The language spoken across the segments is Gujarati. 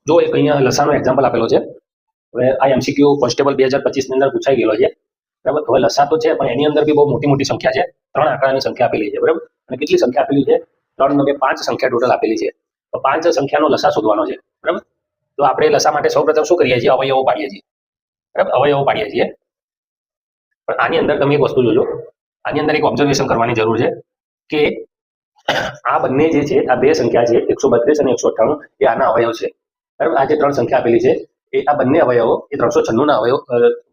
જો એક અહીંયા લસાનો એક્ઝામ્પલ આપેલો છે. હવે આ એમસીક્યુ કોન્સ્ટેબલ 2025 ની અંદર પૂછાઈ ગયેલો છે. બરાબર. હવે લસા તો છે પણ એની અંદર બી બહુ મોટી મોટી સંખ્યા છે. 3 આંકડાની સંખ્યા આપેલી છે. બરાબર. અને કેટલી સંખ્યા આપેલી છે? 3 ને 2 5 સંખ્યા ટોટલ આપેલી છે. તો 5 સંખ્યાનો લસા શોધવાનો છે. બરાબર. તો આપણે લસા માટે સૌપ્રથમ શું કરીએ છીએ? અવયવો પાડીએ છીએ. બરાબર. અવયવો પાડીએ છીએ. પણ આની અંદર તમે એક વસ્તુ જોજો. આની અંદર એક ઓબ્ઝર્વેશન કરવાની જરૂર છે કે આ બંને જે છે, આ બે સંખ્યા છે 132 અને 198, એ આના અવયવ છે. બરાબર. આ જે 3 સંખ્યા આપેલી છે એ આ બંને અવયવો એ 396 ના અવયવ,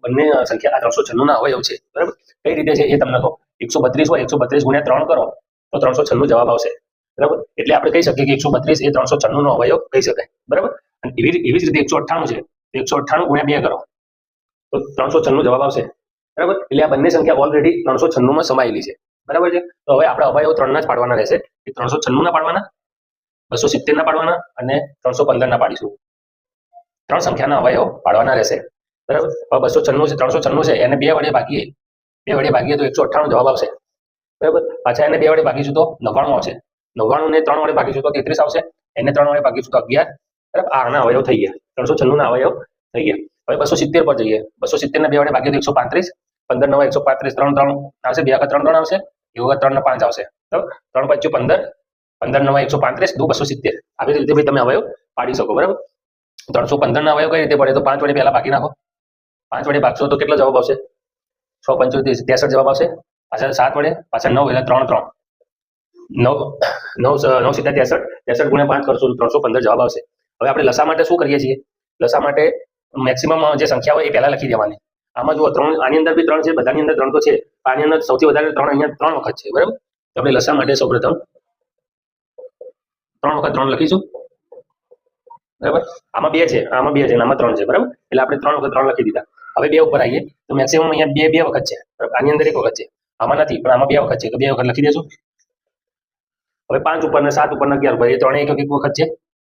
બંને સંખ્યા આ 396 ના અવયવ છે. બરાબર. કઈ રીતે છે એ તમને કહો. 132 હોય, 132 ગુણ્યા 3 કરો તો 396 જવાબ આવશે. બરાબર. એટલે આપણે કહી શકીએ કે 132 એ 396 નો અવયવ કહી શકાય. બરાબર. અને એવી જ રીતે 198 છે, 198 ગુણ્યા 2 કરો તો 396 જવાબ આવશે. બરાબર. એટલે આ બંને સંખ્યા ઓલરેડી 396 માં સમાયેલી છે. બરાબર છે. તો હવે આપણે અવયવ 3 ના જ પાડવાના રહેશે. 396 ના પાડવાના, 270 ના પાડવાના અને 315 ના પાડીશું. 3 સંખ્યાના અવયવ પાડવાના રહેશે. બરાબર. હવે 296 છે, 396 છે, એને 2 વડે ભાગીએ, 2 વડે ભાગીએ તો 198 જવાબ આવશે. બરાબર. પાછા એને 2 વડે ભાગીશું તો 99 આવશે. 99 ને 3 વડે ભાગીશું તો 33 આવશે. એને 3 વડે ભાગીશું તો 11. બરાબર. આના અવયવ થઈ ગયા. 396 ના અવયવ થઈ ગયા. હવે 270 પર જઈએ. 270 ને 2 વડે ભાગીએ તો 135. 15 9 135, 3 3 આવશે, 2 વખત 3 3 આવશે, 1 વખત 3 ને 5 આવશે. બરાબર. 3 5 15, 15 9 135, 2 270. આવી રીતે ભાઈ તમે અવયવ પાડી શકો. બરાબર. 315 ના અવયવ કઈ રીતે પડે? તો 5 વડે પહેલા ભાગી નાખો. 5 વડે ભાગશો તો કેટલો જવાબ આવશે? 6 5 63 જવાબ આવશે. પાછા 7 વડે, પાછા 9 એટલે 3 3, 9 9 સીધા 63, 63 ગુણ્યા 5 કરશો તો 315 જવાબ આવશે. હવે આપણે લસા માટે શું કરીએ છીએ? લસા માટે મેક્સિમમ જે સંખ્યા હોય એ પહેલા લખી દેવાની. આમાં જો 3, આની અંદર બી 3 છે, બધાની અંદર 3 તો છે. આની અંદર સૌથી વધારે 3 અહીંયા 3 વખત છે. બરાબર. તો આપણે લસા માટે સૌપ્રથમ 3 વખત 3 લખીશું. બરાબર. આમાં 2 છે, આમાં 2 છે, આમાં 3 છે. બરાબર. એટલે આપણે 3 વખત 3 લખી દીધા. હવે 2 ઉપર આવીએ તો મેક્સિમમ અહીંયા 2 વખત છે. બરાબર. આની અંદર 1 વખત છે, આમાં નથી, પણ આમાં 2 વખત છે તો 2 વખત લખી દેશું. હવે 5 ઉપર ને 7 ઉપર ને 11 ઉપર એ 3 એક વખત છે.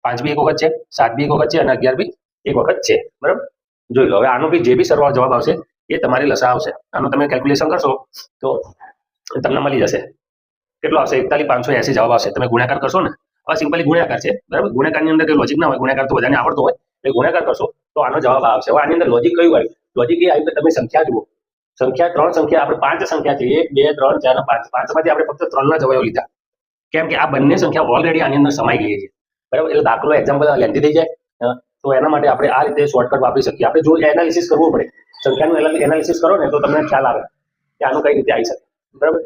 5 બી 1 વખત છે, 7 બી 1 વખત છે અને 11 બી 1 વખત છે. બરાબર. જોઈ લો. હવે આનો બી જે બી સરવાળો જવાબ આવશે એ તમારી લસા આવશે. આનું તમે કેલ્ક્યુલેશન કરશો તો તમને મળી જશે. કેટલો આવશે? 41,580 જવાબ આવશે. તમે ગુણાકાર કરશો ને, હવે સિમ્પલી ગુણાકાર છે. બરાબર. ગુણાકારની અંદર કોઈ લોજિક ના હોય. ગુણાકાર તો બધાને આવડતો હોય. એટલે ગુણાકાર કરશો તો આનો જવાબ આવશે. હવે આની અંદર લોજિક કયું હોય? લોજિક એ આવ્યું કે તમે સંખ્યા જુઓ. સંખ્યા 3 સંખ્યા, આપણે 5 સંખ્યા છે, 1 2 3 4 5. 5 માંથી આપણે ફક્ત 3 ના જ અવયવ લીધા. કેમ કે આ બંને સંખ્યા ઓલરેડી આની અંદર સમાઈ ગઈ છે. બરાબર. એટલે દાખલો એક્ઝામ્પલ લેન્થી થઈ જાય. તો એના માટે આપણે આ રીતે શોર્ટકટ વાપરી શકીએ. આપણે જો એનાલિસિસ કરવું પડે, સંખ્યાનું એનાલિસિસ કરો ને તો તમને ખ્યાલ આવે કે આનું કઈ રીતે આવી શકે. બરાબર.